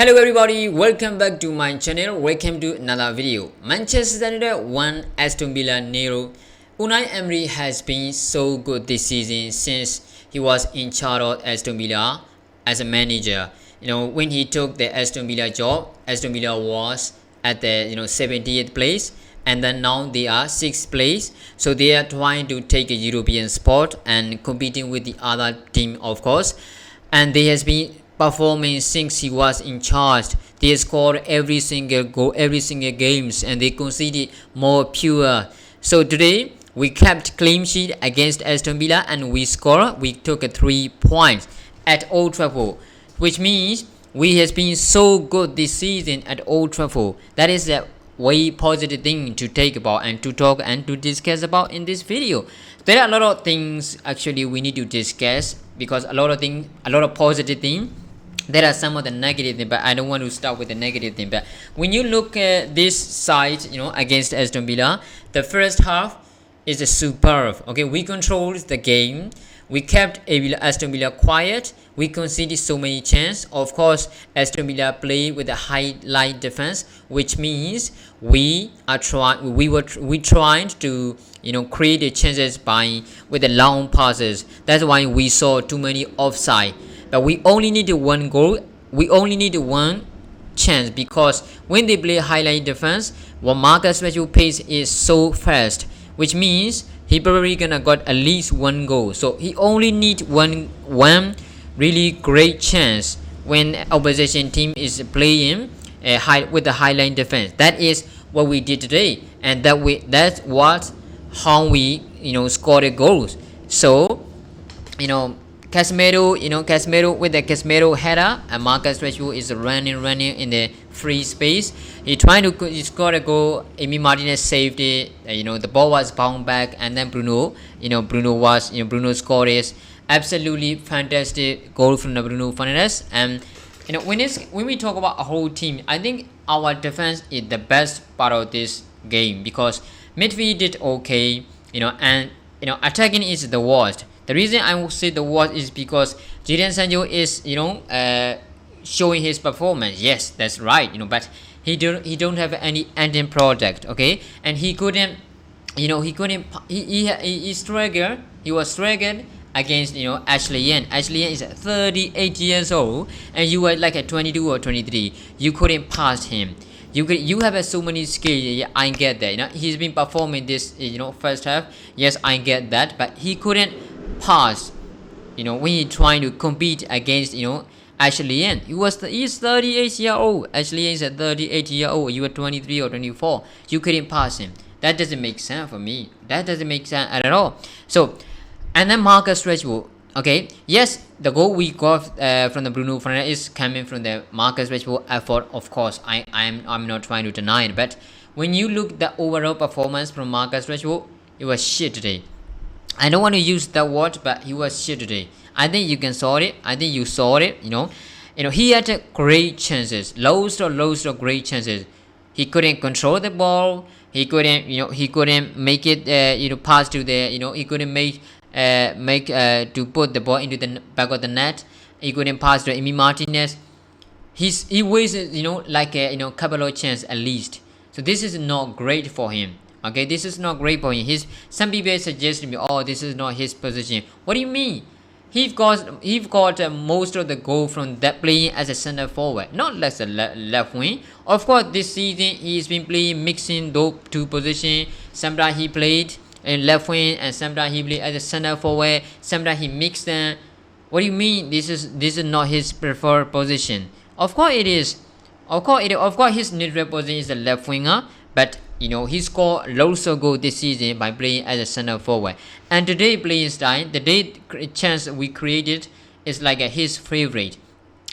Hello everybody, welcome back to my channel. Welcome to another video. Manchester United 1, Aston Villa 0. Unai Emery has been so good this season since he was in charge of Aston Villa as a manager. When he took the Aston Villa job, Aston Villa was at the 70th place, and then now they are 6th place. So they are trying to take a European spot and competing with the other team, of course. And they has been performing since he was in charge. They scored every single goal, every single games, and they conceded more pure. So today we kept clean sheet against Aston Villa and we scored. We took 3 points at Old Trafford, which means we has been so good this season at Old Trafford. That is a way positive thing to take about and to talk and to discuss about in this video. There are a lot of things actually we need to discuss because a lot of positive things. There are some of the negative things, but I don't want to start with the negative thing. But when you look at this side, against Aston Villa, the first half is superb. Okay, we controlled the game. We kept Aston Villa quiet. We conceded so many chances. Of course, Aston Villa played with a high line defense, which means we trying to create the chances with the long passes. That's why we saw too many offside. But we only need one goal. We only need one chance because when they play highline defense, Marcus Rashford's pace is so fast, which means he probably gonna got at least one goal. So he only need one really great chance when opposition team is playing with the highline defense. That is what we did today, and that's how we scored the goals. So Casemiro with the Casemiro header, and Marcus Rashford is running in the free space. He tried to score a goal. Emi Martinez saved it. The ball was bounced back, and then Bruno scored this absolutely fantastic goal from the Bruno Fernandes. And when we talk about a whole team, I think our defense is the best part of this game because midfield did okay, and attacking is the worst. The reason I will say the worst is because Jadon Sancho is showing his performance. Yes, that's right. But he don't have any ending product. Okay, and he struggled. He was struggled against Ashley Young. Ashley Young is 38 years old, and you were like at 22 or 23. You couldn't pass him. You have so many skills. Yeah, I get that. He's been performing this first half. Yes, I get that, but he couldn't pass. When he trying to compete against Ashley Young. He's 38 years old. Ashley Young is 38 years old. You were 23 or 24. You couldn't pass him. That doesn't make sense for me. That doesn't make sense at all. So, and then Marcus Rashford. Okay, yes, the goal we got from the Bruno Fernandes is coming from the Marcus Rashford effort. Of course, I'm not trying to deny it, but when you look the overall performance from Marcus Rashford, it was shit today. I don't want to use that word, but he was shit today. I think you can saw it. I think you saw it. He had great chances, loads of great chances. He couldn't control the ball. He couldn't make it pass to the he couldn't make to put the ball into the back of the net. He couldn't pass to Emi Martinez. He wasted like a couple of chances at least. So this is not great for him. Okay, this is not great for him. Some people suggest to me, oh, this is not his position. What do you mean? He got most of the goal from that playing as a center forward, not as a left wing. Of course, this season he's been playing mixing those two positions. Sometimes he played in left wing, and sometimes he played as a center forward. Sometimes he mixed them. What do you mean? This is not his preferred position. Of course it is. Of course his natural position is a left winger, but he scored loads of goals this season by playing as a center forward. And today playing style, the day chance we created is like his favorite,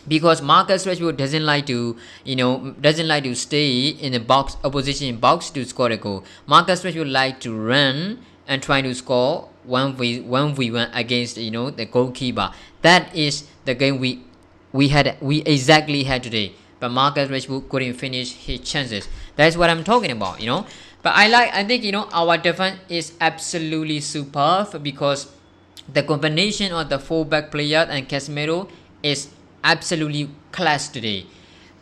because Marcus Rashford doesn't like to stay in the box, opposition box to score a goal. Marcus Rashford like to run and try to score 1v1 against the goalkeeper. That is the game we exactly had today. But Marcus Rashford couldn't finish his chances. That's what I'm talking about, But I think our defense is absolutely superb because the combination of the fullback player and Casemiro is absolutely class today.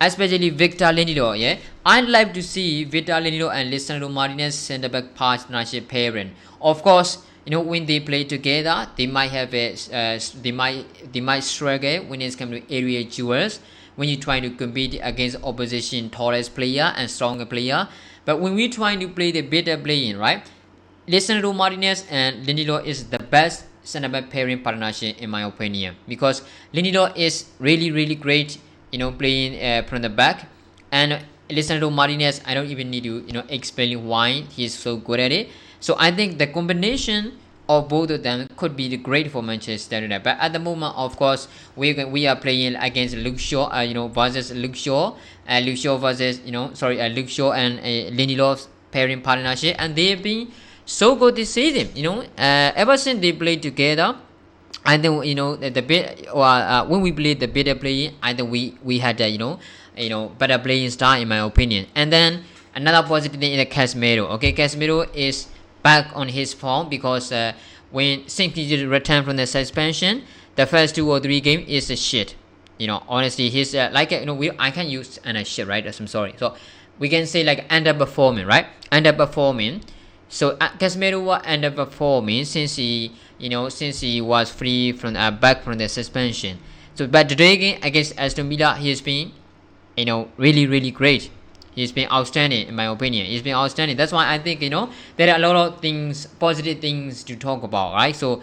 especially Victor Lindelof. Yeah, I'd like to see Victor Lindelof and Lisandro Martinez centre back partnership pairing. Of course, when they play together, they might have they might struggle when it's come to area duels. When you're trying to compete against opposition tallest player and stronger player, but when we're trying to play the better playing, right? Lisandro Martinez and Lindelof is the best centre back pairing partnership in my opinion, because Lindelof is really great, playing from the back, and Lisandro Martinez, I don't even need to explain why he's so good at it. So I think the combination of both of them could be great for Manchester United. But at the moment, of course, we are playing against Luke Shaw, versus Luke Shaw, Luke Shaw versus Luke Shaw and Lindelof's pairing partnership, and they've been so good this season. Ever since they played together, I think the bit when we played the better playing, I think we had better playing style in my opinion. And then another positive thing is Casemiro. Okay, Casemiro is back on his form, because since he returned from the suspension, the first 2 or 3 games is a shit. Honestly, he's I can use shit, right? I'm sorry. So we can say like underperforming, right? Underperforming. So Casemiro was underperforming since he was free from back from the suspension. So but today again against Aston Villa, he has been really great. He's been outstanding in my opinion. He's been outstanding. That's why I think there are a lot of things, positive things to talk about, right? So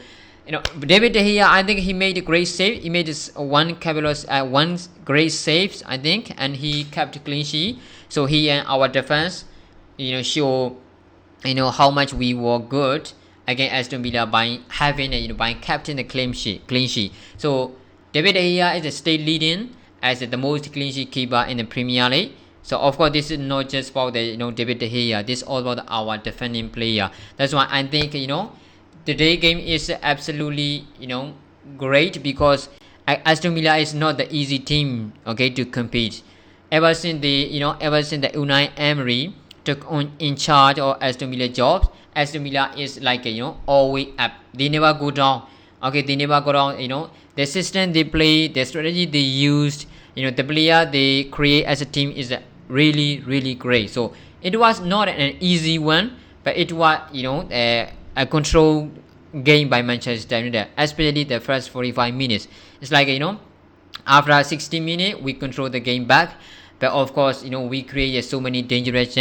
David De Gea, I think he made a great save. He made one great saves, I think, and he kept a clean sheet. So he and our defense show how much we were good against Aston Villa by having by captain the clean sheet. So David De Gea is still leading as the most clean sheet keeper in the Premier League. So of course this is not just about the David De Gea. This is all about our defending player. That's why I think today game is absolutely great, because Aston Villa is not the easy team to compete. Ever since the Unai Emery took on in charge of Aston Villa jobs, Aston Villa is like always up. They never go down. They never go down. The system they play, the strategy they used, the player they create as a team is really great. So it was not an easy one, but it was a controlled game by Manchester United, especially the first 45 minutes. It's like after 60 minutes we control the game back. But of course, we created so many dangerous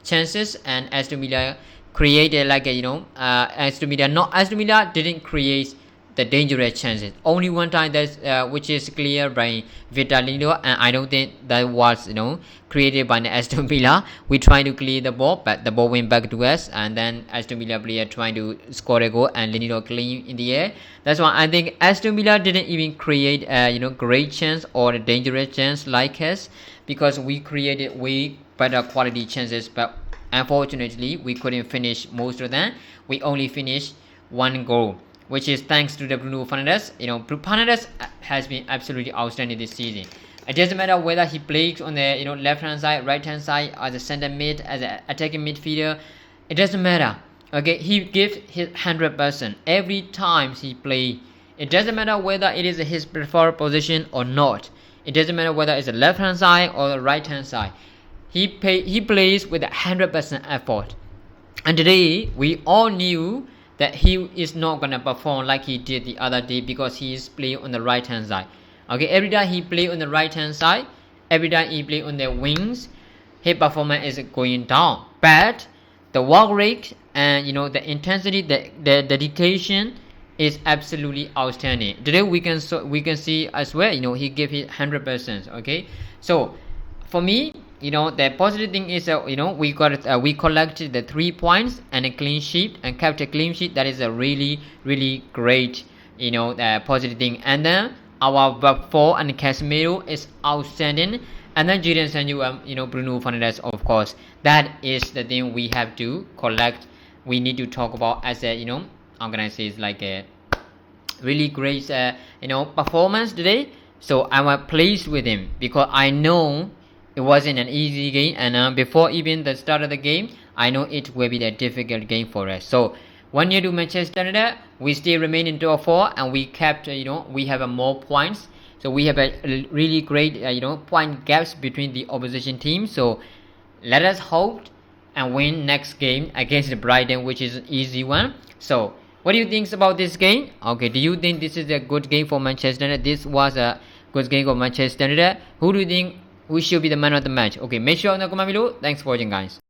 chances, and Aston Villa created Aston Villa didn't create the dangerous chances. Only one time that's which is clear by Victor Lindelof, and I don't think that was created by Aston Villa. We tried to clear the ball, but the ball went back to us, and then Aston Villa player trying to score a goal, and Lindelof clean in the air. That's why I think Aston Villa didn't even create great chance or a dangerous chance like us, because we created way better quality chances, but unfortunately we couldn't finish most of them. We only finished 1 goal, which is thanks to the Bruno Fernandes. Bruno Fernandes has been absolutely outstanding this season. It doesn't matter whether he plays on the left hand side, right hand side, as a center mid, as an attacking midfielder. It doesn't matter. He gives his 100% every time he plays. It doesn't matter whether it is his preferred position or not. It doesn't matter whether it's the left hand side or the right hand side. He plays with 100% effort. And today we all knew that he is not gonna perform like he did the other day, because he is playing on the right hand side. Every time he play on the right hand side, every time he play on the wings, his performance is going down. But the work rate and the intensity, the dedication is absolutely outstanding. Today we can see as well. He gave it 100%. So for me, the positive thing is we collected the 3 points and a clean sheet and kept a clean sheet. That is a really great positive thing. And then our back four and Casemiro is outstanding. And then Jadon Sancho and Bruno Fernandes, of course. That is the thing we have to collect. We need to talk about as a I'm gonna say it's like a really great performance today. So I'm pleased with him, because I know it wasn't an easy game, and before even the start of the game, I know it will be a difficult game for us. So 1 year to Manchester United, we still remain in top 4, and we kept we have more points. So we have a really great point gaps between the opposition team. So let us hope and win next game against the Brighton, which is an easy one. So what do you think about this game? Okay, do you think this is a good game for Manchester United? This was a good game for Manchester United. Who do you think who should be the man of the match? Okay, make sure in the comment below. Thanks for watching, guys.